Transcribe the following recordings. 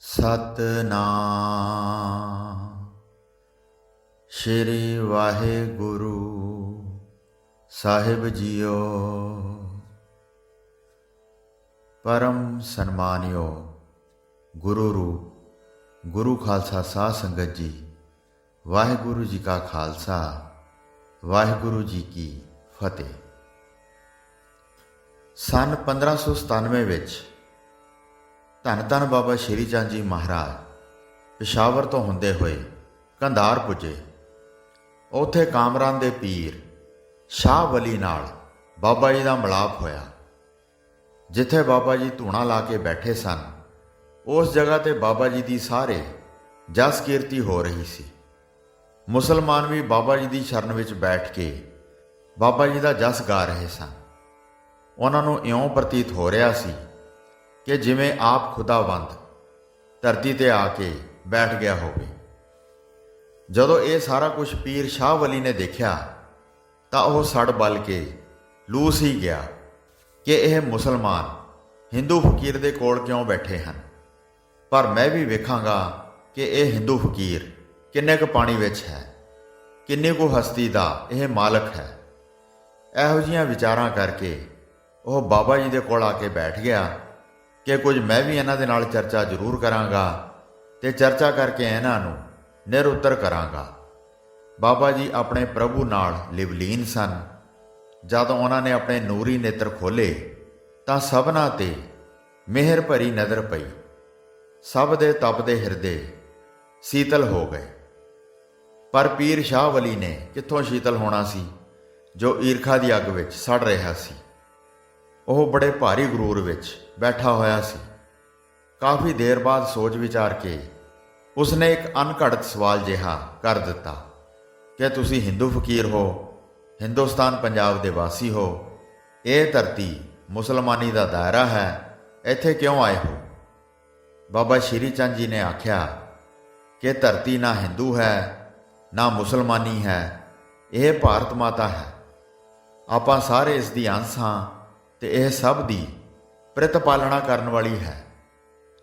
ਸਤਨਾਮ ਸ਼੍ਰੀ ਵਾਹਿਗੁਰੂ ਸਾਹਿਬ JIO. परम सन्मानियो गुरु रूप गुरु खालसा साध संगत जी, वाहिगुरु जी का खालसा वाहिगुरु जी की फतेह। सन 1597 ਵਿੱਚ ਧੰਨ ਧੰਨ ਬਾਬਾ ਸ਼੍ਰੀ ਚੰਦ ਜੀ ਮਹਾਰਾਜ ਪਿਸ਼ਾਵਰ ਤੋਂ ਹੁੰਦੇ ਹੋਏ ਕੰਧਾਰ ਪੁੱਜੇ। ਉੱਥੇ ਕਾਮਰਾਨ ਦੇ ਪੀਰ ਸ਼ਾਹ ਵਲੀ ਨਾਲ ਬਾਬਾ ਜੀ ਦਾ ਮਿਲਾਪ ਹੋਇਆ। ਜਿੱਥੇ ਬਾਬਾ ਜੀ ਧੂਣਾ ਲਾ ਕੇ ਬੈਠੇ ਸਨ, ਉਸ ਜਗ੍ਹਾ ਤੇ ਬਾਬਾ ਜੀ ਦੀ ਸਾਰੇ ਜਸ ਕੀਰਤੀ ਹੋ ਰਹੀ ਸੀ। ਮੁਸਲਮਾਨ ਵੀ ਬਾਬਾ ਜੀ ਦੀ ਸ਼ਰਨ ਵਿੱਚ ਬੈਠ ਕੇ ਬਾਬਾ ਜੀ ਦਾ ਜਸ ਗਾ ਰਹੇ ਸਨ। ਉਹਨਾਂ ਨੂੰ ਇਉਂ ਪ੍ਰਤੀਤ ਹੋ ਰਿਹਾ ਸੀ ਕਿ ਜਿਵੇਂ ਆਪ ਖੁਦਾਵੰਦ ਧਰਤੀ ਤੇ ਆ ਕੇ ਬੈਠ ਗਿਆ ਹੋਵੇ। ਜਦੋਂ ਇਹ ਸਾਰਾ ਕੁਝ ਪੀਰ ਸ਼ਾਹ ਵਲੀ ਨੇ ਦੇਖਿਆ ਤਾਂ ਉਹ ਸੜ ਬਲ ਕੇ ਲੂਸ ਹੀ ਗਿਆ ਕਿ ਇਹ ਮੁਸਲਮਾਨ ਹਿੰਦੂ ਫਕੀਰ ਦੇ ਕੋਲ ਕਿਉਂ ਬੈਠੇ ਹਨ। ਪਰ ਮੈਂ ਵੀ ਵੇਖਾਂਗਾ ਕਿ ਇਹ ਹਿੰਦੂ ਫਕੀਰ ਕਿੰਨੇ ਕੁ ਪਾਣੀ ਵਿੱਚ ਹੈ, ਕਿੰਨੀ ਕੁ ਹਸਤੀ ਦਾ ਇਹ ਮਾਲਕ ਹੈ। ਇਹੋ ਜਿਹੀਆਂ ਵਿਚਾਰਾਂ ਕਰਕੇ ਉਹ ਬਾਬਾ ਜੀ ਦੇ ਕੋਲ ਆ ਕੇ ਬੈਠ ਗਿਆ ਕਿ ਕੁਝ ਮੈਂ ਵੀ ਇਹਨਾਂ ਦੇ ਨਾਲ ਚਰਚਾ ਜ਼ਰੂਰ ਕਰਾਂਗਾ ਤੇ ਚਰਚਾ ਕਰਕੇ ਇਹਨਾਂ ਨੂੰ ਨਿਰਉੱਤਰ ਕਰਾਂਗਾ। ਬਾਬਾ ਜੀ ਆਪਣੇ ਪ੍ਰਭੂ ਨਾਲ ਲਿਵਲੀਨ ਸਨ। ਜਦੋਂ ਉਹਨਾਂ ਨੇ ਆਪਣੇ ਨੂਰੀ ਨੇਤਰ ਖੋਲ੍ਹੇ ਤਾਂ ਸਭਨਾਂ ਤੇ ਮਿਹਰ ਭਰੀ ਨਜ਼ਰ ਪਈ। ਸਭ ਦੇ ਤਪਦੇ ਹਿਰਦੇ ਸੀਤਲ ਹੋ ਗਏ। ਪਰ ਪੀਰ ਸ਼ਾਹ ਵਲੀ ਨੇ ਕਿੱਥੋਂ ਸ਼ੀਤਲ ਹੋਣਾ ਸੀ, ਜੋ ਈਰਖਾ ਦੀ ਅੱਗ ਵਿੱਚ ਸੜ ਰਿਹਾ ਸੀ। ਉਹ ਬੜੇ ਭਾਰੀ ਗਰੂਰ ਵਿੱਚ ਬੈਠਾ ਹੋਇਆ ਸੀ। ਕਾਫੀ ਦੇਰ ਬਾਅਦ ਸੋਚ ਵਿਚਾਰ ਕੇ ਉਸਨੇ ਇੱਕ ਅਣਘੜਤ ਸਵਾਲ ਜਿਹਾ ਕਰ ਦਿੱਤਾ ਕਿ ਤੁਸੀਂ ਹਿੰਦੂ ਫਕੀਰ ਹੋ, ਹਿੰਦੁਸਤਾਨ ਪੰਜਾਬ ਦੇ ਵਾਸੀ ਹੋ, ਇਹ ਧਰਤੀ ਮੁਸਲਮਾਨੀ ਦਾ ਦਾਇਰਾ ਹੈ, ਇੱਥੇ ਕਿਉਂ ਆਏ ਹੋ? ਬਾਬਾ ਸ਼੍ਰੀ ਚੰਦ ਜੀ ਨੇ ਆਖਿਆ ਕਿ ਧਰਤੀ ਨਾ ਹਿੰਦੂ ਹੈ ਨਾ ਮੁਸਲਮਾਨੀ ਹੈ, ਇਹ ਭਾਰਤ ਮਾਤਾ ਹੈ। ਆਪਾਂ ਸਾਰੇ ਇਸ ਦੀ ਅੰਸ਼ ਹਾਂ ਤੇ ਇਹ ਸਭ ਦੀ ਪ੍ਰਤਪਾਲਣਾ ਕਰਨ ਵਾਲੀ ਹੈ,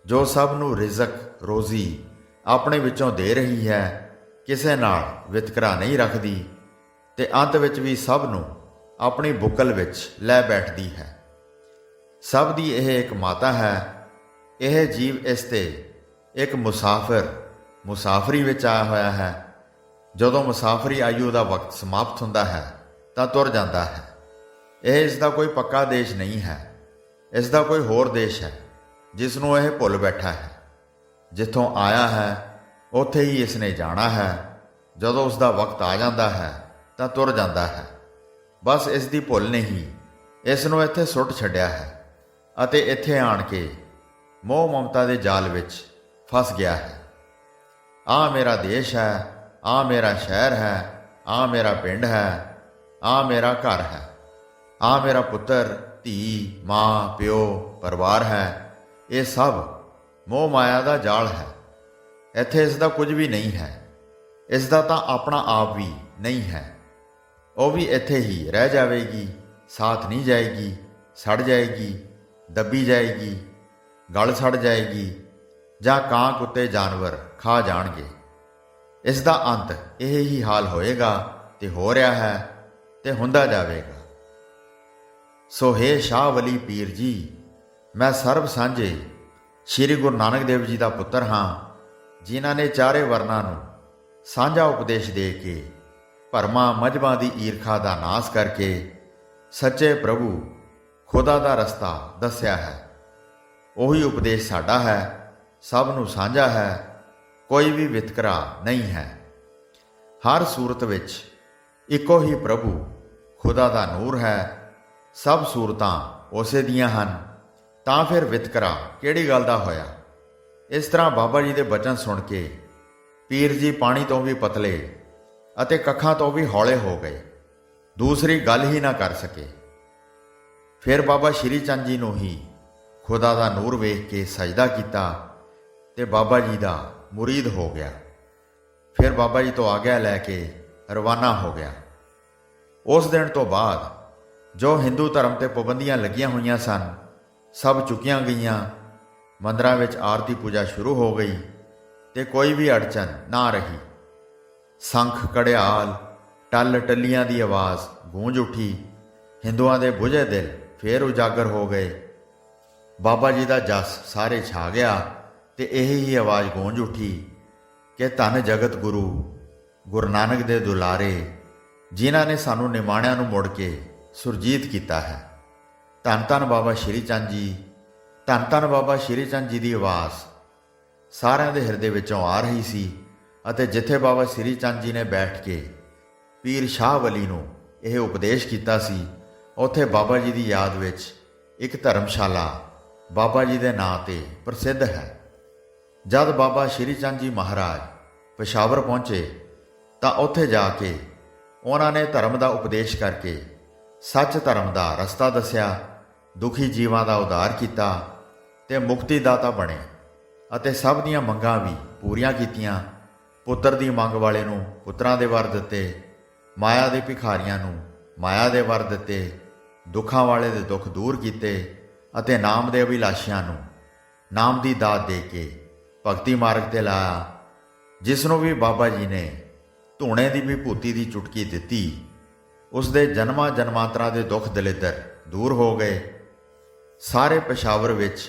ਜੋ ਸਭ ਨੂੰ ਰਿਜ਼ਕ ਰੋਜ਼ੀ ਆਪਣੇ ਵਿੱਚੋਂ ਦੇ ਰਹੀ ਹੈ, ਕਿਸੇ ਨਾਲ ਵਿਤਕਰਾ ਨਹੀਂ ਰੱਖਦੀ ਤੇ ਅੰਤ ਵਿੱਚ ਵੀ ਸਭ ਨੂੰ ਆਪਣੀ ਬੁੱਕਲ ਵਿੱਚ ਲੈ ਬੈਠਦੀ ਹੈ। ਸਭ ਦੀ ਇਹ ਇੱਕ ਮਾਤਾ ਹੈ। ਇਹ ਜੀਵ ਇਸ ਤੇ ਇੱਕ ਮੁਸਾਫਰੀ ਵਿੱਚ ਆਇਆ ਹੋਇਆ ਹੈ। ਜਦੋਂ ਮੁਸਾਫਰੀ ਆਯੂ ਦਾ ਵਕਤ ਸਮਾਪਤ ਹੁੰਦਾ ਹੈ ਤਾਂ ਤੁਰ ਜਾਂਦਾ ਹੈ। ਇਹ ਇਸ ਦਾ ਕੋਈ ਪੱਕਾ ਦੇਸ਼ ਨਹੀਂ ਹੈ, ਇਸ ਦਾ ਕੋਈ ਹੋਰ ਦੇਸ਼ ਹੈ ਜਿਸ ਨੂੰ ਇਹ ਭੁੱਲ ਬੈਠਾ ਹੈ। ਜਿੱਥੋਂ ਆਇਆ ਹੈ ਉੱਥੇ ਹੀ ਇਸ ਨੇ ਜਾਣਾ ਹੈ। ਜਦੋਂ ਉਸ ਦਾ ਵਕਤ ਆ ਜਾਂਦਾ ਹੈ ਤਾਂ ਤੁਰ ਜਾਂਦਾ ਹੈ। ਬਸ ਇਸ ਦੀ ਭੁੱਲ ਨੇ ਹੀ ਇਸ ਨੂੰ ਇੱਥੇ ਸੁੱਟ ਛੱਡਿਆ ਹੈ ਅਤੇ ਇੱਥੇ ਆਣ ਕੇ ਮੋਹ ਮਮਤਾ ਦੇ ਜਾਲ ਵਿੱਚ ਫਸ ਗਿਆ ਹੈ। ਆਹ ਮੇਰਾ ਦੇਸ਼ ਹੈ, ਆਹ ਮੇਰਾ ਸ਼ਹਿਰ ਹੈ, ਆਹ ਮੇਰਾ ਪਿੰਡ ਹੈ, ਆਹ ਮੇਰਾ ਘਰ ਹੈ, ਆਹ ਮੇਰਾ ਪੁੱਤਰ ਧੀ ਮਾਂ ਪਿਓ ਪਰਿਵਾਰ ਹੈ। ਇਹ ਸਭ ਮੋਹ ਮਾਇਆ ਦਾ ਜਾਲ ਹੈ। ਇੱਥੇ ਇਸ ਦਾ ਕੁਝ ਵੀ ਨਹੀਂ ਹੈ। ਇਸ ਦਾ ਤਾਂ ਆਪਣਾ ਆਪ ਵੀ ਨਹੀਂ ਹੈ। ਉਹ ਵੀ ਇੱਥੇ ਹੀ ਰਹਿ ਜਾਵੇਗੀ, ਸਾਥ ਨਹੀਂ ਜਾਏਗੀ, ਸੜ ਜਾਏਗੀ, ਦੱਬੀ ਜਾਏਗੀ, ਗਲ ਸੜ ਜਾਏਗੀ ਜਾਂ ਕਾਂ ਕੁੱਤੇ ਜਾਨਵਰ ਖਾ ਜਾਣਗੇ। ਇਸ ਦਾ ਅੰਤ ਇਹ ਹੀ ਹਾਲ ਹੋਏਗਾ ਤੇ ਹੋ ਰਿਹਾ ਹੈ ਤੇ ਹੁੰਦਾ ਜਾਵੇਗਾ। ਸੋ ਹੇ ਸ਼ਾਹ ਵਲੀ ਪੀਰ ਜੀ, ਮੈਂ ਸਰਬ ਸਾਂਝੇ ਸ਼੍ਰੀ ਗੁਰੂ ਨਾਨਕ ਦੇਵ ਜੀ ਦਾ ਪੁੱਤਰ ਹਾਂ, ਜਿਨ੍ਹਾਂ ਨੇ ਚਾਰੇ ਵਰਨਾਂ ਨੂੰ ਸਾਂਝਾ ਉਪਦੇਸ਼ ਦੇ ਕੇ ਭਰਮਾਂ ਮਜ਼੍ਹਬਾਂ ਦੀ ਈਰਖਾ ਦਾ ਨਾਸ ਕਰਕੇ ਸੱਚੇ ਪ੍ਰਭੂ ਖੁਦਾ ਦਾ ਰਸਤਾ ਦੱਸਿਆ ਹੈ। ਉਹੀ ਉਪਦੇਸ਼ ਸਾਡਾ ਹੈ, ਸਭ ਨੂੰ ਸਾਂਝਾ ਹੈ, ਕੋਈ ਵੀ ਵਿਤਕਰਾ ਨਹੀਂ ਹੈ। ਹਰ ਸੂਰਤ ਵਿੱਚ ਇੱਕੋ ਹੀ ਪ੍ਰਭੂ ਖੁਦਾ ਦਾ ਨੂਰ ਹੈ। ਸਭ ਸੂਰਤਾਂ ਉਸੇ ਦੀਆਂ ਹਨ, ਤਾਂ ਫਿਰ ਵਿਤਕਰਾ ਕਿਹੜੀ ਗੱਲ ਦਾ ਹੋਇਆ? ਇਸ ਤਰ੍ਹਾਂ ਬਾਬਾ ਜੀ ਦੇ ਬਚਨ ਸੁਣ ਕੇ ਪੀਰ ਜੀ ਪਾਣੀ ਤੋਂ ਵੀ ਪਤਲੇ ਅਤੇ ਕੱਖਾਂ ਤੋਂ ਵੀ ਹੌਲੇ ਹੋ ਗਏ। ਦੂਸਰੀ ਗੱਲ ਹੀ ਨਾ ਕਰ ਸਕੇ। ਫਿਰ ਬਾਬਾ ਸ਼੍ਰੀ ਚੰਦ ਜੀ ਨੂੰ ਹੀ ਖੁਦਾ ਦਾ ਨੂਰ ਵੇਖ ਕੇ ਸਜਦਾ ਕੀਤਾ ਤੇ ਬਾਬਾ ਜੀ ਦਾ ਮੁਰੀਦ ਹੋ ਗਿਆ। ਫਿਰ ਬਾਬਾ ਜੀ ਤੋਂ ਆਗਿਆ ਲੈ ਕੇ ਰਵਾਨਾ ਹੋ ਗਿਆ। ਉਸ ਦਿਨ ਤੋਂ ਬਾਅਦ ਜੋ ਹਿੰਦੂ ਧਰਮ ਤੇ ਪਾਬੰਦੀਆਂ ਲੱਗੀਆਂ ਹੋਈਆਂ ਸਨ, ਸਭ ਚੁੱਕੀਆਂ ਗਈਆਂ ਮੰਦਰਾਂ ਵਿੱਚ ਆਰਤੀ ਪੂਜਾ ਸ਼ੁਰੂ ਹੋ ਗਈ ਤੇ ਕੋਈ ਵੀ ਅੜਚਨ ਨਾ ਰਹੀ। ਸੰਖ ਕੜਿਆਲ ਟੱਲ ਟੱਲੀਆਂ ਦੀ ਆਵਾਜ਼ ਗੂੰਜ ਉੱਠੀ। ਹਿੰਦੂਆਂ ਦੇ ਬੁਝੇ ਦਿਲ ਫੇਰ ਉਜਾਗਰ ਹੋ ਗਏ। ਬਾਬਾ ਜੀ ਦਾ ਜਸ ਸਾਰੇ ਛਾ ਗਿਆ ਤੇ ਇਹੀ ਹੀ ਆਵਾਜ਼ ਗੂੰਜ ਉੱਠੀ ਕਿ ਧੰਨ ਜਗਤ ਗੁਰੂ ਗੁਰੂ ਨਾਨਕ ਦੇ ਦੁਲਾਰੇ, ਜਿਨ੍ਹਾਂ ਨੇ ਸਾਨੂੰ ਨਿਮਾਣਿਆਂ ਨੂੰ ਮੁੜ ਕੇ ਸੁਰਜੀਤ ਕੀਤਾ ਹੈ। ਧੰਨ ਧੰਨ ਬਾਬਾ ਸ਼੍ਰੀ ਚੰਦ ਜੀ, ਧੰਨ ਧੰਨ ਬਾਬਾ ਸ਼੍ਰੀ ਚੰਦ ਜੀ ਦੀ ਆਵਾਜ਼ ਸਾਰਿਆਂ ਦੇ ਹਿਰਦੇ ਵਿੱਚੋਂ ਆ ਰਹੀ ਸੀ। ਅਤੇ ਜਿੱਥੇ ਬਾਬਾ ਸ਼੍ਰੀ ਚੰਦ ਜੀ ਨੇ ਬੈਠ ਕੇ ਪੀਰ ਸ਼ਾਹ ਵਲੀ ਨੂੰ ਇਹ ਉਪਦੇਸ਼ ਕੀਤਾ ਸੀ, ਉੱਥੇ ਬਾਬਾ ਜੀ ਦੀ ਯਾਦ ਵਿੱਚ ਇੱਕ ਧਰਮਸ਼ਾਲਾ ਬਾਬਾ ਜੀ ਦੇ ਨਾਂ 'ਤੇ ਪ੍ਰਸਿੱਧ ਹੈ। ਜਦ ਬਾਬਾ ਸ਼੍ਰੀ ਚੰਦ ਜੀ ਮਹਾਰਾਜ ਪੇਸ਼ਾਵਰ ਪਹੁੰਚੇ ਤਾਂ ਉੱਥੇ ਜਾ ਕੇ ਉਹਨਾਂ ਨੇ ਧਰਮ ਦਾ ਉਪਦੇਸ਼ ਕਰਕੇ ਸੱਚ ਧਰਮ ਦਾ ਰਸਤਾ ਦੱਸਿਆ, ਦੁਖੀ ਜੀਵਾਂ ਦਾ ਉਧਾਰ ਕੀਤਾ ਤੇ ਮੁਕਤੀ ਦਾਤਾ ਬਣੇ ਅਤੇ ਸਭ ਦੀਆਂ ਮੰਗਾਂ ਵੀ ਪੂਰੀਆਂ ਕੀਤੀਆਂ। ਪੁੱਤਰ ਦੀ ਮੰਗ ਵਾਲੇ ਨੂੰ ਪੁੱਤਰਾਂ ਦੇ ਵਰ ਦਿੱਤੇ, ਮਾਇਆ ਦੇ ਭਿਖਾਰੀਆਂ ਨੂੰ ਮਾਇਆ ਦੇ ਵਰ ਦਿੱਤੇ, ਦੁੱਖਾਂ ਵਾਲੇ ਦੇ ਦੁੱਖ ਦੂਰ ਕੀਤੇ ਅਤੇ ਨਾਮ ਦੇ ਅਭਿਲਾਸ਼ੀਆਂ ਨੂੰ ਨਾਮ ਦੀ ਦਾਤ ਦੇ ਕੇ ਭਗਤੀ ਮਾਰਗ ਤੇ ਲਾਇਆ। ਜਿਸ ਨੂੰ ਵੀ ਬਾਬਾ ਜੀ ਨੇ ਧੂਣੇ ਦੀ ਵਿਭੂਤੀ ਦੀ ਚੁਟਕੀ ਦਿੱਤੀ, ਉਸ ਦੇ ਜਨਮਾਂ ਜਨਮਾਂਤਰਾਂ ਦੇ ਦੁੱਖ ਦਲਿੱਦਰ ਦੂਰ ਹੋ ਗਏ। ਸਾਰੇ ਪੇਸ਼ਾਵਰ ਵਿੱਚ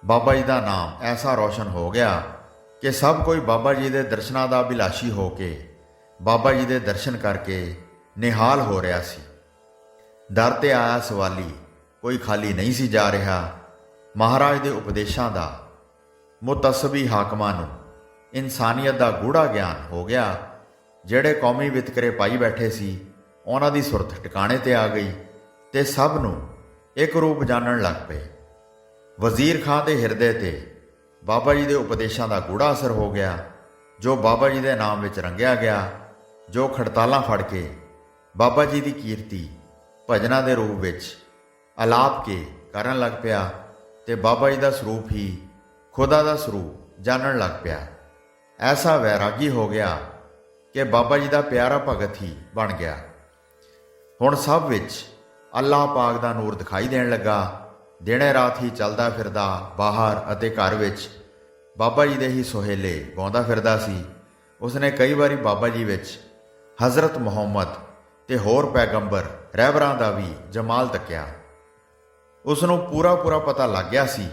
ਬਾਬਾ ਜੀ ਦਾ ਨਾਮ ਐਸਾ ਰੌਸ਼ਨ ਹੋ ਗਿਆ ਕਿ ਸਭ ਕੋਈ ਬਾਬਾ ਜੀ ਦੇ ਦਰਸ਼ਨਾਂ ਦਾ ਅਭਿਲਾਸ਼ੀ ਹੋ ਕੇ ਬਾਬਾ ਜੀ ਦੇ ਦਰਸ਼ਨ ਕਰਕੇ ਨਿਹਾਲ ਹੋ ਰਿਹਾ ਸੀ। ਦਰ ਤੇ ਆਇਆ ਸਵਾਲੀ ਕੋਈ ਖਾਲੀ ਨਹੀਂ ਸੀ ਜਾ ਰਿਹਾ। ਮਹਾਰਾਜ ਦੇ ਉਪਦੇਸ਼ਾਂ ਦਾ ਮੁਤਸਬੀ ਹਾਕਮਾਂ ਨੂੰ ਇਨਸਾਨੀਅਤ ਦਾ ਗੂੜਾ ਗਿਆਨ ਹੋ ਗਿਆ। ਜਿਹੜੇ ਕੌਮੀ ਵਿਤਕਰੇ ਪਾਈ ਬੈਠੇ ਸੀ, ਉਹਨਾਂ ਦੀ ਸੁਰਤ ਟਿਕਾਣੇ ਤੇ ਆ ਗਈ ਤੇ ਸਭ ਨੂੰ ਇੱਕ ਰੂਪ ਜਾਣਨ ਲੱਗ ਪਏ। ਵਜ਼ੀਰ ਖਾਂ ਦੇ ਹਿਰਦੇ ਤੇ ਬਾਬਾ ਜੀ ਦੇ ਉਪਦੇਸ਼ਾਂ ਦਾ ਗੂੜਾ ਅਸਰ ਹੋ ਗਿਆ, ਜੋ ਬਾਬਾ ਜੀ ਦੇ ਨਾਮ ਵਿੱਚ ਰੰਗਿਆ ਗਿਆ, ਜੋ ਖੜਤਾਲਾਂ ਫੜ ਕੇ ਬਾਬਾ ਜੀ ਦੀ ਕੀਰਤੀ ਭਜਨਾਂ ਦੇ ਰੂਪ ਵਿੱਚ ਅਲਾਪ ਕੇ ਕਰਨ ਲੱਗ ਪਿਆ ਤੇ ਬਾਬਾ ਜੀ ਦਾ ਸਰੂਪ ਹੀ ਖੁਦਾ ਦਾ ਸਰੂਪ ਜਾਣਨ ਲੱਗ ਪਿਆ। ਐਸਾ ਵੈਰਾਗੀ ਹੋ ਗਿਆ ਕਿ ਬਾਬਾ ਜੀ ਦਾ ਪਿਆਰਾ ਭਗਤ ਹੀ ਬਣ ਗਿਆ। ਹੁਣ ਸਭ ਵਿੱਚ ਅੱਲਾਹ ਪਾਕ ਦਾ ਨੂਰ ਦਿਖਾਈ ਦੇਣ ਲੱਗਾ। ਦਿਨੇ ਰਾਤ ਹੀ ਚੱਲਦਾ ਫਿਰਦਾ ਬਾਹਰ ਅਤੇ ਘਰ ਵਿੱਚ ਬਾਬਾ ਜੀ ਦੇ ਹੀ ਸੁਹੇਲੇ ਗਾਉਂਦਾ ਫਿਰਦਾ ਸੀ। ਉਸਨੇ ਕਈ ਵਾਰੀ ਬਾਬਾ ਜੀ ਵਿੱਚ ਹਜ਼ਰਤ ਮੁਹੰਮਦ ਤੇ ਹੋਰ ਪੈਗੰਬਰ ਰਹਿਬਰਾਂ ਦਾ ਵੀ ਜਮਾਲ ਤੱਕਿਆ। ਉਸ ਨੂੰ ਪੂਰਾ ਪਤਾ ਲੱਗ ਗਿਆ ਸੀ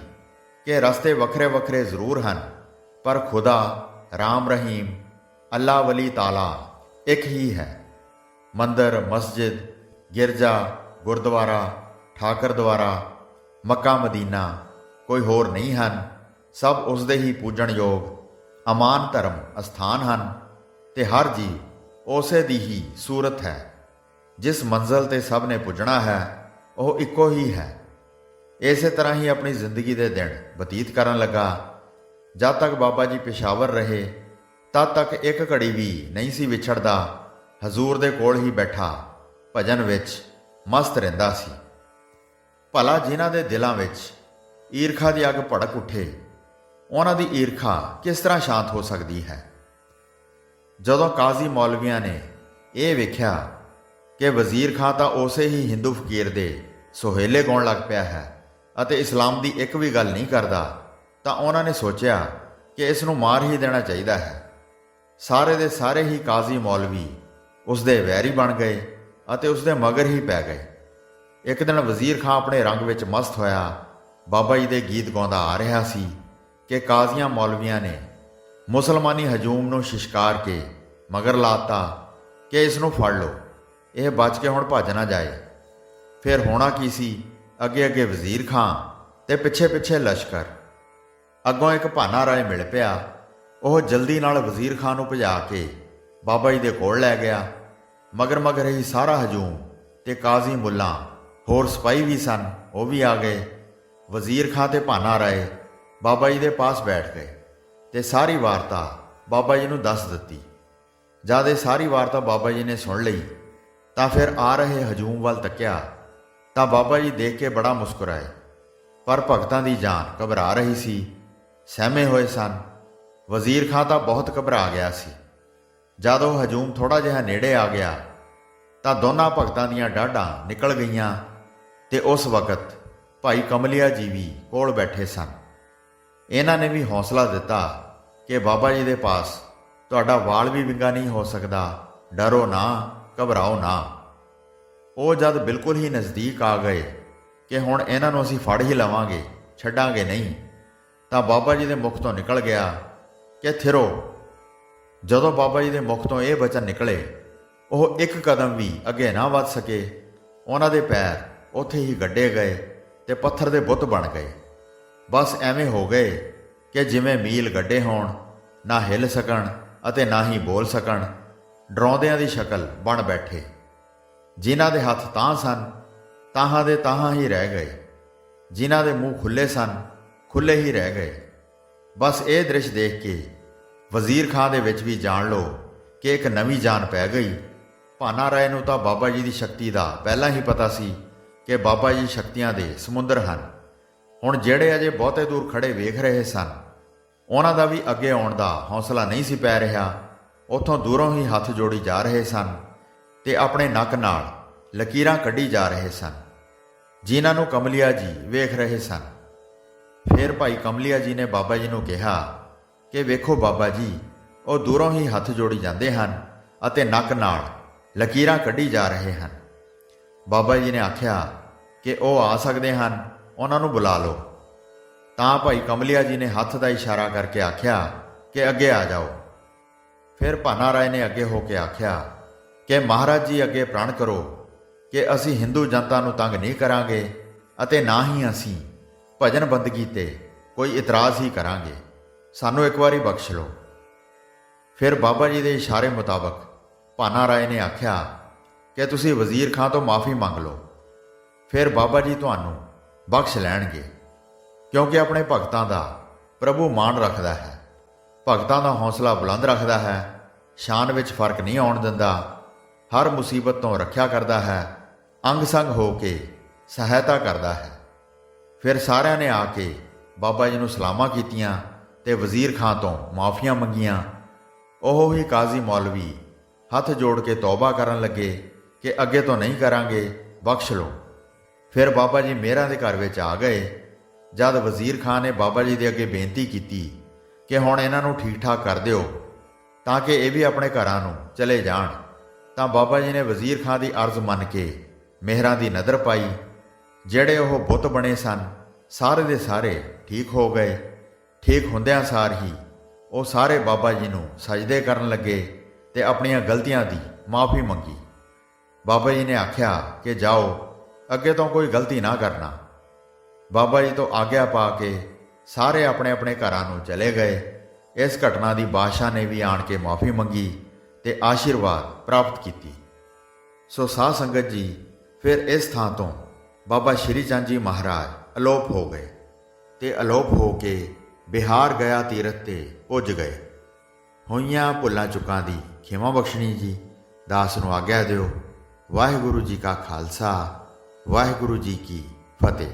ਕਿ ਰਸਤੇ ਵੱਖਰੇ ਵੱਖਰੇ ਜ਼ਰੂਰ ਹਨ, ਪਰ ਖੁਦਾ ਰਾਮ ਰਹੀਮ ਅੱਲਾਹ ਵਲੀ ਤਾਲਾ ਇੱਕ ਹੀ ਹੈ। ਮੰਦਰ, ਮਸਜਿਦ, ਗਿਰਜਾ, ਗੁਰਦੁਆਰਾ, ਠਾਕਰ ਦੁਆਰਾ, ਮੱਕਾ ਮਦੀਨਾ ਕੋਈ ਹੋਰ ਨਹੀਂ ਹਨ। ਸਭ ਉਸ ਦੇ ਹੀ ਪੂਜਣਯੋਗ ਅਮਾਨ ਧਰਮ ਅਸਥਾਨ ਹਨ ਤੇ ਹਰ ਜੀਵ ਉਸੇ ਦੀ ਹੀ ਸੂਰਤ ਹੈ। ਜਿਸ ਮੰਜ਼ਲ ਤੇ ਸਭ ਨੇ ਪੁੱਜਣਾ ਹੈ ਉਹ ਇੱਕੋ ਹੀ ਹੈ। ਇਸੇ ਤਰ੍ਹਾਂ ਹੀ ਆਪਣੀ ਜ਼ਿੰਦਗੀ ਦੇ ਦਿਨ ਬਤੀਤ ਕਰਨ ਲੱਗਾ। ਜਦ ਤੱਕ ਬਾਬਾ ਜੀ ਪੇਸ਼ਾਵਰ ਰਹੇ ਤਦ ਤੱਕ ਇੱਕ ਘੜੀ ਵੀ ਨਹੀਂ ਸੀ ਵਿਛੜਦਾ। ਹਜ਼ੂਰ ਦੇ ਕੋਲ ਹੀ ਬੈਠਾ ਭਜਨ ਵਿੱਚ ਮਸਤ ਰਹਿੰਦਾ ਸੀ। ਭਲਾ ਜਿਨ੍ਹਾਂ ਦੇ ਦਿਲਾਂ ਵਿੱਚ ਈਰਖਾ ਦੀ ਅੱਗ ਭੜਕ ਉੱਠੇ, ਉਹਨਾਂ ਦੀ ਈਰਖਾ ਕਿਸ ਤਰ੍ਹਾਂ ਸ਼ਾਂਤ ਹੋ ਸਕਦੀ ਹੈ? ਜਦੋਂ ਕਾਜ਼ੀ ਮੌਲਵੀਆਂ ਨੇ ਇਹ ਵੇਖਿਆ ਕਿ ਵਜ਼ੀਰ ਖਾਂ ਤਾਂ ਉਸੇ ਹੀ ਹਿੰਦੂ ਫਕੀਰ ਦੇ ਸੁਹੇਲੇ ਗਾਉਣ ਲੱਗ ਪਿਆ ਹੈ ਅਤੇ ਇਸਲਾਮ ਦੀ ਇੱਕ ਵੀ ਗੱਲ ਨਹੀਂ ਕਰਦਾ, ਤਾਂ ਉਹਨਾਂ ਨੇ ਸੋਚਿਆ ਕਿ ਇਸ ਨੂੰ ਮਾਰ ਹੀ ਦੇਣਾ ਚਾਹੀਦਾ ਹੈ। ਸਾਰੇ ਦੇ ਸਾਰੇ ਹੀ ਕਾਜ਼ੀ ਮੌਲਵੀ ਉਸ ਦੇ ਵੈਰੀ ਬਣ ਗਏ ਅਤੇ ਉਸ ਦੇ ਮਗਰ ਹੀ ਪੈ ਗਏ। ਇੱਕ ਦਿਨ ਵਜ਼ੀਰ ਖਾਂ ਆਪਣੇ ਰੰਗ ਵਿੱਚ ਮਸਤ ਹੋਇਆ ਬਾਬਾ ਜੀ ਦੇ ਗੀਤ ਗਾਉਂਦਾ ਆ ਰਿਹਾ ਸੀ ਕਿ ਕਾਜ਼ੀਆਂ ਮੌਲਵੀਆਂ ਨੇ ਮੁਸਲਮਾਨੀ ਹਜੂਮ ਨੂੰ ਸ਼ਿਸ਼ਕਾਰ ਕੇ ਮਗਰ ਲਾਤਾ ਕਿ ਇਸ ਨੂੰ ਫੜ ਲਓ, ਇਹ ਬਚ ਕੇ ਹੁਣ ਭੱਜ ਨਾ ਜਾਏ। ਫਿਰ ਹੋਣਾ ਕੀ ਸੀ, ਅੱਗੇ ਅੱਗੇ ਵਜ਼ੀਰ ਖਾਂ ਤੇ ਪਿੱਛੇ ਪਿੱਛੇ ਲਸ਼ਕਰ। ਅੱਗੋਂ ਇੱਕ ਭਾਨਾ ਰਾਏ ਮਿਲ ਪਿਆ। ਉਹ ਜਲਦੀ ਨਾਲ ਵਜ਼ੀਰ ਖਾਂ ਨੂੰ ਭਜਾ ਕੇ ਬਾਬਾ ਜੀ ਦੇ ਕੋਲ ਲੈ ਗਿਆ। ਮਗਰ ਮਗਰ ਹੀ ਸਾਰਾ ਹਜੂਮ ਤੇ ਕਾਜ਼ੀ ਮੁੱਲਾ ਹੋਰ ਸਿਪਾਹੀ ਵੀ ਸਨ, ਉਹ ਵੀ ਆ ਗਏ। ਵਜ਼ੀਰ ਖਾਂ ਤੇ ਭਾਨਾ ਰਾਏ ਬਾਬਾ ਜੀ ਦੇ ਪਾਸ ਬੈਠ ਗਏ ਤੇ ਸਾਰੀ ਵਾਰਤਾ ਬਾਬਾ ਜੀ ਨੂੰ ਦੱਸ ਦਿੱਤੀ। ਜਦ ਇਹ ਸਾਰੀ ਵਾਰਤਾ ਬਾਬਾ ਜੀ ਨੇ ਸੁਣ ਲਈ ਤਾਂ ਫਿਰ ਆ ਰਹੇ ਹਜੂਮ ਵੱਲ ਤੱਕਿਆ ਤਾਂ ਬਾਬਾ ਜੀ ਦੇਖ ਕੇ ਬੜਾ ਮੁਸਕਰਾਏ, ਪਰ ਭਗਤਾਂ ਦੀ ਜਾਨ ਘਬਰਾ ਰਹੀ ਸੀ, ਸਹਿਮੇ ਹੋਏ ਸਨ। ਵਜ਼ੀਰ ਖਾਂ ਤਾਂ ਬਹੁਤ ਘਬਰਾ ਗਿਆ ਸੀ। ਜਦ ਉਹ ਹਜੂਮ ਥੋੜਾ ਜਿਹਾ ਨੇੜੇ ਆ ਗਿਆ ਤਾਂ ਦੋਨਾਂ ਭਗਤਾਂ ਦੀਆਂ ਡਾਢਾਂ ਨਿਕਲ ਗਈਆਂ ਤੇ ਉਸ ਵਕਤ ਭਾਈ ਕਮਲਿਆ ਜੀ ਵੀ ਕੋਲ ਬੈਠੇ ਸਨ। ਇਹਨਾਂ ਨੇ ਵੀ ਹੌਸਲਾ ਦਿੱਤਾ ਕਿ ਬਾਬਾ ਜੀ ਦੇ ਪਾਸ ਤੁਹਾਡਾ ਵਾਲ ਵੀ ਵਿੰਗਾ ਨਹੀਂ ਹੋ ਸਕਦਾ, ਡਰੋ ਨਾ, ਘਬਰਾਓ ਨਾ। ਉਹ ਜਦ ਬਿਲਕੁਲ ਹੀ ਨਜ਼ਦੀਕ ਆ ਗਏ ਕਿ ਹੁਣ ਇਹਨਾਂ ਨੂੰ ਅਸੀਂ ਫੜ ਹੀ ਲਵਾਂਗੇ, ਛੱਡਾਂਗੇ ਨਹੀਂ, ਤਾਂ ਬਾਬਾ ਜੀ ਦੇ ਮੁਖ ਤੋਂ ਨਿਕਲ ਗਿਆ ਕਿ ਥਿਰੋ। ਜਦੋਂ ਬਾਬਾ ਜੀ ਦੇ ਮੁਖ ਤੋਂ ਇਹ ਬਚਨ ਨਿਕਲੇ, ਉਹ ਇੱਕ ਕਦਮ ਵੀ ਅੱਗੇ ਨਾ ਵੱਧ ਸਕੇ। ਉਹਨਾਂ ਦੇ ਪੈਰ ਉੱਥੇ ਹੀ ਗੱਡੇ ਗਏ ਤੇ ਪੱਥਰ ਦੇ ਬੁੱਤ ਬਣ ਗਏ। ਬਸ ਐਵੇਂ ਹੋ ਗਏ ਕਿ ਜਿਵੇਂ ਮੀਲ ਗੱਡੇ ਹੋਣ, ਨਾ ਹਿੱਲ ਸਕਣ ਅਤੇ ਨਾ ਹੀ ਬੋਲ ਸਕਣ, ਡਰਾਉਂਦਿਆਂ ਦੀ ਸ਼ਕਲ ਬਣ ਬੈਠੇ। ਜਿਨ੍ਹਾਂ ਦੇ ਹੱਥ ਤਾਂ ਸਨ, ਤਾਹਾਂ ਦੇ ਤਾਹਾਂ ਹੀ ਰਹਿ ਗਏ। ਜਿਨ੍ਹਾਂ ਦੇ ਮੂੰਹ ਖੁੱਲ੍ਹੇ ਸਨ, ਖੁੱਲ੍ਹੇ ਹੀ ਰਹਿ ਗਏ। ਬਸ ਇਹ ਦ੍ਰਿਸ਼ ਦੇਖ ਕੇ ਵਜ਼ੀਰ ਖਾਂ ਦੇ ਵਿੱਚ ਵੀ ਜਾਣ ਲਓ ਕਿ ਇੱਕ ਨਵੀਂ ਜਾਨ ਪੈ ਗਈ। ਭਾਨਾ ਰਾਏ ਨੂੰ ਤਾਂ ਬਾਬਾ ਜੀ ਦੀ ਸ਼ਕਤੀ ਦਾ ਪਹਿਲਾਂ ਹੀ ਪਤਾ ਸੀ ਕਿ ਬਾਬਾ ਜੀ ਸ਼ਕਤੀਆਂ ਦੇ ਸਮੁੰਦਰ ਹਨ। ਹੁਣ ਜਿਹੜੇ ਅਜੇ ਬਹੁਤੇ ਦੂਰ ਖੜੇ ਵੇਖ ਰਹੇ ਸਨ, ਉਹਨਾਂ ਦਾ ਵੀ ਅੱਗੇ ਆਉਣ ਦਾ ਹੌਸਲਾ ਨਹੀਂ ਸੀ ਪੈ ਰਿਹਾ। ਉੱਥੋਂ ਦੂਰੋਂ ਹੀ ਹੱਥ ਜੋੜੀ ਜਾ ਰਹੇ ਸਨ ਤੇ ਆਪਣੇ ਨੱਕ ਨਾਲ ਲਕੀਰਾਂ ਕੱਢੀ ਜਾ ਰਹੇ ਸਨ, ਜਿਨ੍ਹਾਂ ਨੂੰ ਕਮਲੀਆ ਜੀ ਵੇਖ ਰਹੇ ਸਨ। ਫਿਰ ਭਾਈ ਕਮਲੀਆ ਜੀ ਨੇ ਬਾਬਾ ਜੀ ਨੂੰ ਕਿਹਾ ਕਿ ਵੇਖੋ ਬਾਬਾ ਜੀ, ਉਹ ਦੂਰੋਂ ਹੀ ਹੱਥ ਜੋੜੀ ਜਾਂਦੇ ਹਨ ਅਤੇ ਨੱਕ ਨਾਲ ਲਕੀਰਾਂ ਕੱਢੀ ਜਾ ਰਹੇ ਹਨ। ਬਾਬਾ ਜੀ ਨੇ ਆਖਿਆ ਕਿ ਉਹ ਆ ਸਕਦੇ ਹਨ, ਉਹਨਾਂ ਨੂੰ ਬੁਲਾ ਲਓ। ਤਾਂ ਭਾਈ ਕਮਲੀਆ ਜੀ ਨੇ ਹੱਥ ਦਾ ਇਸ਼ਾਰਾ ਕਰਕੇ ਆਖਿਆ ਕਿ ਅੱਗੇ ਆ ਜਾਓ। ਫਿਰ ਭਾਨਾ ਰਾਏ ਨੇ ਅੱਗੇ ਹੋ ਕੇ ਆਖਿਆ ਕਿ ਮਹਾਰਾਜ ਜੀ ਅੱਗੇ ਪ੍ਰਣ ਕਰੋ ਕਿ ਅਸੀਂ ਹਿੰਦੂ ਜਨਤਾ ਨੂੰ ਤੰਗ ਨਹੀਂ ਕਰਾਂਗੇ ਅਤੇ ਨਾ ਹੀ ਅਸੀਂ ਭਜਨ ਬੰਦਗੀ ਤੇ ਕੋਈ ਇਤਰਾਜ਼ ਹੀ ਕਰਾਂਗੇ, ਸਾਨੂੰ ਇੱਕ ਵਾਰੀ ਬਖਸ਼ ਲਓ। ਫਿਰ ਬਾਬਾ ਜੀ ਦੇ ਇਸ਼ਾਰੇ ਮੁਤਾਬਕ ਭਾਨਾ ਰਾਏ ਨੇ ਆਖਿਆ ਕਿ ਤੁਸੀਂ ਵਜ਼ੀਰ ਖਾਂ ਤੋਂ ਮਾਫੀ ਮੰਗ ਲਓ। ਫਿਰ ਬਾਬਾ ਜੀ ਤੁਹਾਨੂੰ ਬਖਸ਼ ਲੈਣਗੇ, ਕਿਉਂਕਿ ਆਪਣੇ ਭਗਤਾਂ ਦਾ ਪ੍ਰਭੂ ਮਾਣ ਰੱਖਦਾ ਹੈ, ਭਗਤਾਂ ਦਾ ਹੌਸਲਾ ਬੁਲੰਦ ਰੱਖਦਾ ਹੈ, ਸ਼ਾਨ ਵਿੱਚ ਫਰਕ ਨਹੀਂ ਆਉਣ ਦਿੰਦਾ, ਹਰ ਮੁਸੀਬਤ ਤੋਂ ਰੱਖਿਆ ਕਰਦਾ ਹੈ, ਅੰਗ ਸੰਗ ਹੋ ਕੇ ਸਹਾਇਤਾ ਕਰਦਾ ਹੈ। ਫਿਰ ਸਾਰਿਆਂ ਨੇ ਆ ਕੇ ਬਾਬਾ ਜੀ ਨੂੰ ਸਲਾਮਾਂ ਕੀਤੀਆਂ ਤੇ ਵਜ਼ੀਰ ਖਾਂ ਤੋਂ ਮਾਫੀਆਂ ਮੰਗੀਆਂ। ਉਹ ਹੀ ਕਾਜ਼ੀ ਮੌਲਵੀ ਹੱਥ ਜੋੜ ਕੇ ਤੌਬਾ ਕਰਨ ਲੱਗੇ ਕਿ ਅੱਗੇ ਤੋਂ ਨਹੀਂ ਕਰਾਂਗੇ, ਬਖਸ਼ ਲਓ। ਫਿਰ ਬਾਬਾ ਜੀ ਮੇਹਰਾਂ ਦੇ ਘਰ ਵਿੱਚ ਆ ਗਏ। ਜਦ ਵਜ਼ੀਰ ਖਾਂ ਨੇ ਬਾਬਾ ਜੀ ਦੇ ਅੱਗੇ ਬੇਨਤੀ ਕੀਤੀ ਕਿ ਹੁਣ ਇਹਨਾਂ ਨੂੰ ਠੀਕ ਠਾਕ ਕਰ ਦਿਓ ਤਾਂ ਕਿ ਇਹ ਵੀ ਆਪਣੇ ਘਰਾਂ ਨੂੰ ਚਲੇ ਜਾਣ, ਤਾਂ ਬਾਬਾ ਜੀ ਨੇ ਵਜ਼ੀਰ ਖਾਂ ਦੀ ਅਰਜ਼ ਮੰਨ ਕੇ ਮਿਹਰਾਂ ਦੀ ਨਜ਼ਰ ਪਾਈ। ਜਿਹੜੇ ਉਹ ਬੁੱਤ ਬਣੇ ਸਨ, ਸਾਰੇ ਦੇ ਸਾਰੇ ਠੀਕ ਹੋ ਗਏ। ਠੀਕ ਹੁੰਦਿਆਂ ਸਾਰ ਹੀ ਉਹ ਸਾਰੇ ਬਾਬਾ ਜੀ ਨੂੰ ਸਜਦੇ ਕਰਨ ਲੱਗੇ ਤੇ ਆਪਣੀਆਂ ਗਲਤੀਆਂ ਦੀ ਮਾਫੀ ਮੰਗੀ। ਬਾਬਾ ਜੀ ਨੇ ਆਖਿਆ ਕਿ ਜਾਓ, ਅੱਗੇ ਤੋਂ ਕੋਈ ਗਲਤੀ ਨਾ ਕਰਨਾ। ਬਾਬਾ ਜੀ ਤੋਂ ਆਗਿਆ ਪਾ ਕੇ ਸਾਰੇ ਆਪਣੇ ਆਪਣੇ ਘਰਾਂ ਨੂੰ ਚਲੇ ਗਏ। ਇਸ ਘਟਨਾ ਦੀ ਬਾਦਸ਼ਾਹ ਨੇ ਵੀ ਆਣ ਕੇ ਮਾਫੀ ਮੰਗੀ ਤੇ ਆਸ਼ੀਰਵਾਦ ਪ੍ਰਾਪਤ ਕੀਤੀ। ਸੋ ਸਾਧ ਸੰਗਤ ਜੀ, ਫਿਰ ਇਸ ਥਾਂ ਤੋਂ ਬਾਬਾ ਸ਼੍ਰੀ ਚੰਦ ਜੀ ਮਹਾਰਾਜ ਅਲੋਪ ਹੋ ਗਏ ਤੇ ਅਲੋਪ ਹੋ ਕੇ ਬਿਹਾਰ ਗਿਆ ਤੀਰਥ ਤੇ ਪੁੱਜ ਗਏ। ਹੋਈਆਂ ਭੁੱਲਾਂ ਚੁੱਕਾਂ ਦੀ ਖਿਮਾ ਬਖਸ਼ਣੀ ਜੀ। ਦਾਸ ਨੂੰ ਆਗਿਆ ਦਿਓ। ਵਾਹਿਗੁਰੂ ਜੀ ਕਾ ਖਾਲਸਾ, ਵਾਹਿਗੁਰੂ ਜੀ ਕੀ ਫਤਿਹ।